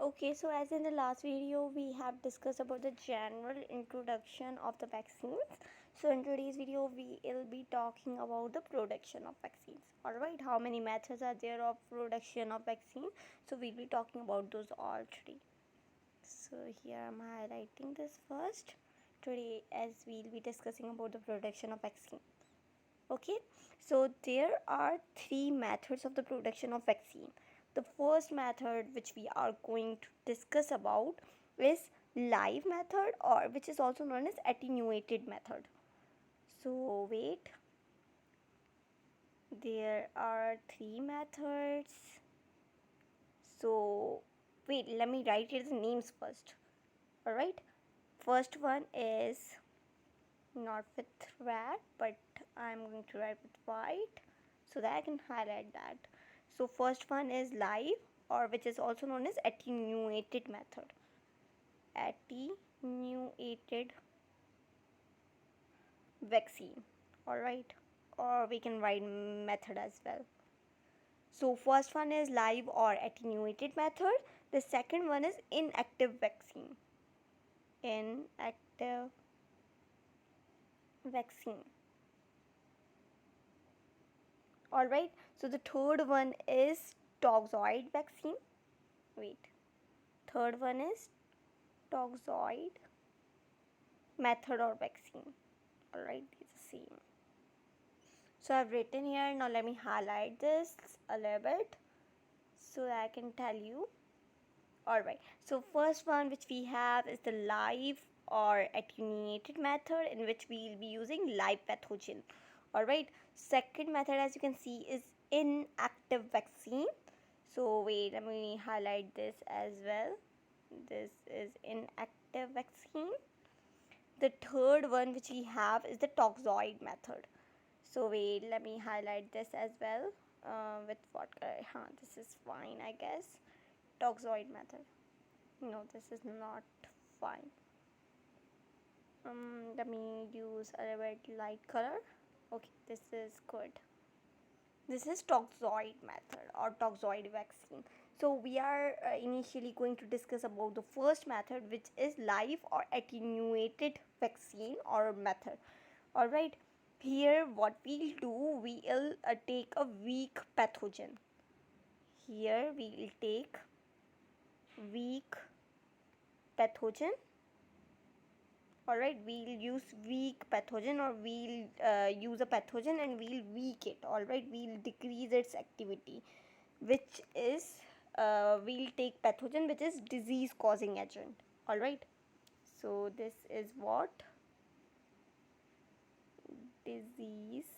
Okay, so as in the last video, we have discussed about the general introduction of the vaccines. So in today's video, we will be talking about the production of vaccines. Alright, how many methods are there of production of vaccine? So we'll be talking about those all three. So here I'm highlighting this first. Today, as we'll be discussing about the production of vaccine. Okay, so there are three methods of the production of vaccine. The first method which we are going to discuss about is live method, or which is also known as attenuated method. So wait, there are three methods. So wait, let me write it the names first. All right, first one is not with red, but I'm going to write with white so that I can highlight that. So first one is live, or which is also known as attenuated method. Attenuated vaccine. Alright, or we can write method as well. So first one is live or attenuated method. The second one is inactive vaccine. Inactive vaccine. Alright, so the third one is toxoid vaccine. Wait, third one is toxoid method or vaccine. Alright, it's the same. So I've written here. Now let me highlight this a little bit so that I can tell you. Alright, so first one which we have is the live or attenuated method, in which we will be using live pathogen. Alright, second method, as you can see, is inactive vaccine. So wait, let me highlight this as well. This is inactive vaccine. The third one which we have is the toxoid method. So wait, let me highlight this as well. With what color? This is fine, I guess. Toxoid method. No, this is not fine. Let me use a little bit light color. Okay, this is good. This is toxoid method or toxoid vaccine. So we are initially going to discuss about the first method, which is live or attenuated vaccine or method. Alright, here what we'll do, we'll take a weak pathogen. Here we will take weak pathogen. Alright, we'll use weak pathogen, or we'll use a pathogen and we'll weak it. Alright, we'll decrease its activity, which is we'll take pathogen which is disease causing agent. Alright, so this is what disease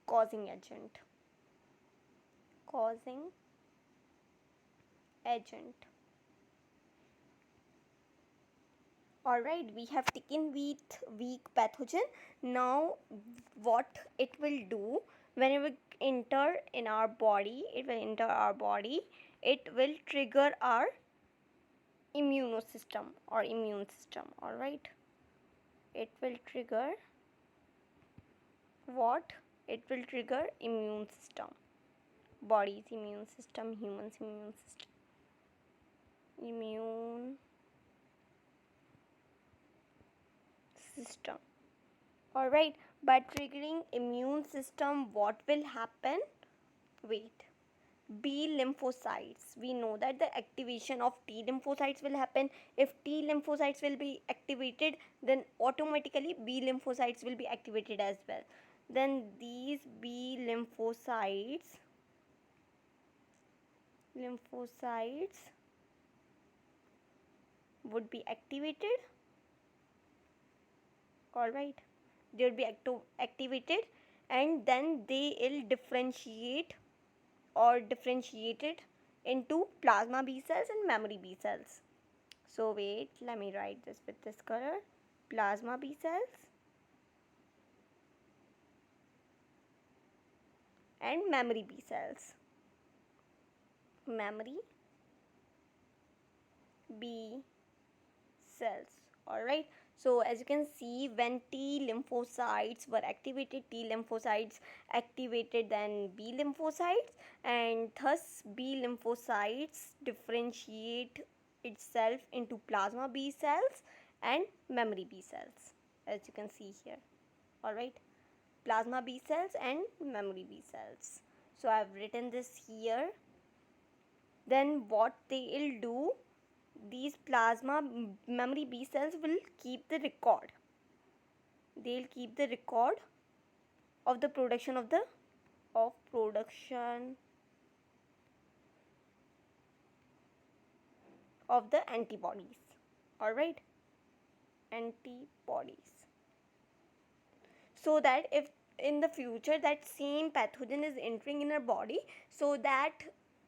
causing agent. Alright, we have taken weak pathogen. Now what it will do, whenever it enter in our body, it will trigger our immune system. Alright, it will trigger what? It will trigger immune system. Body's immune system, human's immune system. Immune system. Alright, by triggering immune system, what will happen? Wait, B lymphocytes. We know that the activation of T lymphocytes will happen. If T lymphocytes will be activated, then automatically B lymphocytes will be activated as well. Then these B lymphocytes would be activated. Alright, they will be activated, and then they will differentiated into plasma B cells and memory B cells. So wait, let me write this with this color. Plasma B cells and memory B cells. Memory B cells. Alright, So as you can see, when T lymphocytes were activated, T lymphocytes activated then B lymphocytes, and thus B lymphocytes differentiate itself into plasma B cells and memory B cells, as you can see here. Alright, plasma B cells and memory B cells. So I've written this here. Then what they will do, these plasma memory B cells will keep the record. They'll keep the record of the production of the antibodies. All right, antibodies. So that if in the future that same pathogen is entering in our body, so that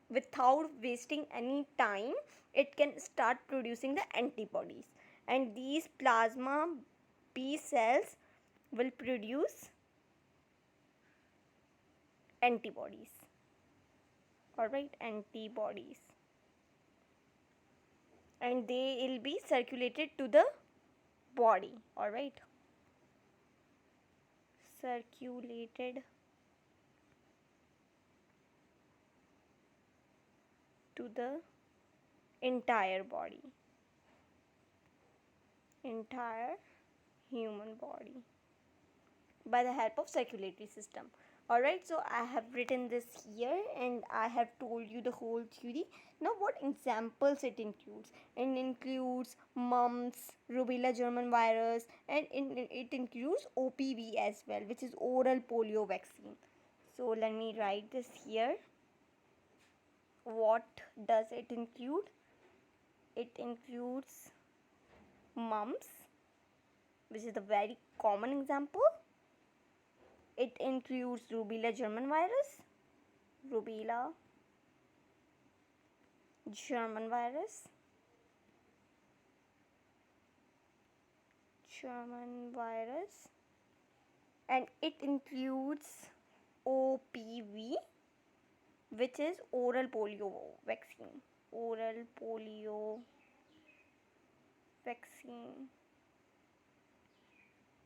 without wasting any time, it can start producing the antibodies, and these plasma B cells will produce antibodies. Alright, antibodies, and they will be circulated to the body. Alright, circulated to the entire body, entire human body, by the help of circulatory system. Alright, so I have written this here and I have told you the whole theory. Now what examples it includes? It includes mumps, rubella German virus, and it includes OPV as well, which is oral polio vaccine. So let me write this here. What does it include? It includes mumps, which is a very common example. It includes rubella German virus, rubella German virus, and it includes OPV, which is oral polio vaccine. Oral polio vaccine.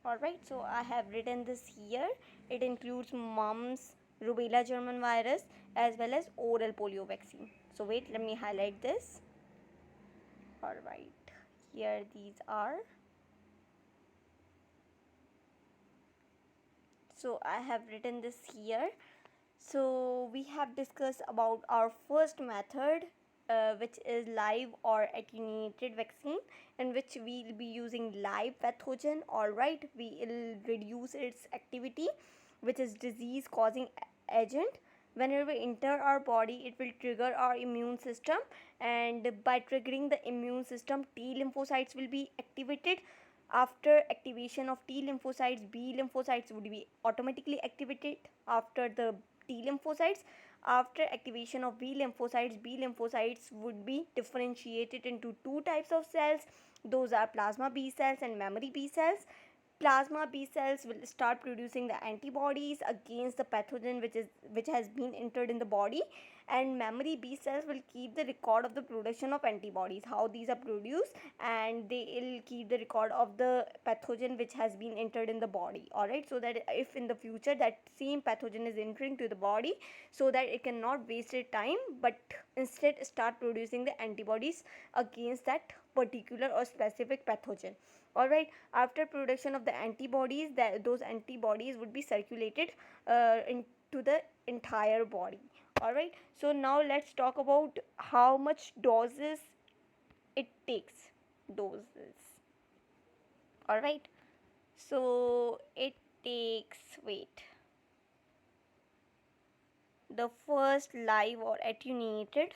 Alright, so I have written this here. It includes mumps, rubella German virus, as well as oral polio vaccine. So wait, let me highlight this. Alright, here these are. So I have written this here. So we have discussed about our first method, which is live or attenuated vaccine, in which we will be using live pathogen. Alright, we will reduce its activity, which is disease causing agent. Whenever we enter our body, it will trigger our immune system, and by triggering the immune system, T lymphocytes will be activated. After activation of T lymphocytes, B lymphocytes would be automatically activated. After the T lymphocytes, after activation of B lymphocytes would be differentiated into two types of cells. Those are plasma B cells and memory B cells. Plasma B cells will start producing the antibodies against the pathogen which has been entered in the body, and memory B cells will keep the record of the production of antibodies, how these are produced, and they will keep the record of the pathogen which has been entered in the body. Alright, so that if in the future that same pathogen is entering to the body, so that it cannot waste its time, but instead start producing the antibodies against that particular or specific pathogen. Alright, after production of the antibodies, those antibodies would be circulated into the entire body. Alright, so now let's talk about how much doses it takes. Doses. Alright, so it takes, wait, the first live or attenuated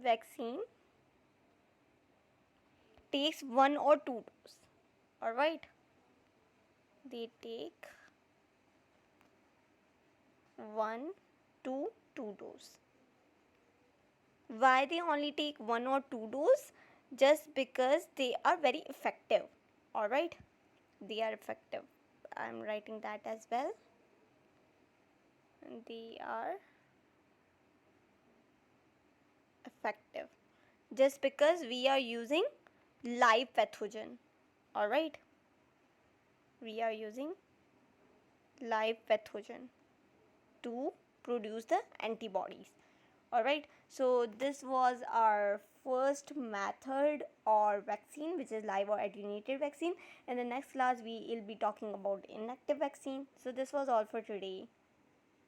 vaccine takes 1 or 2 doses. Alright, they take 1 to 2 doses. Why they only take 1 or 2 doses? Just because they are very effective. Alright, they are effective. I am writing that as well. And they are effective just because we are using live pathogen. Alright, we are using live pathogen to produce the antibodies. Alright, so this was our first method or vaccine, which is live or attenuated vaccine. In the next class we will be talking about inactive vaccine. So this was all for today.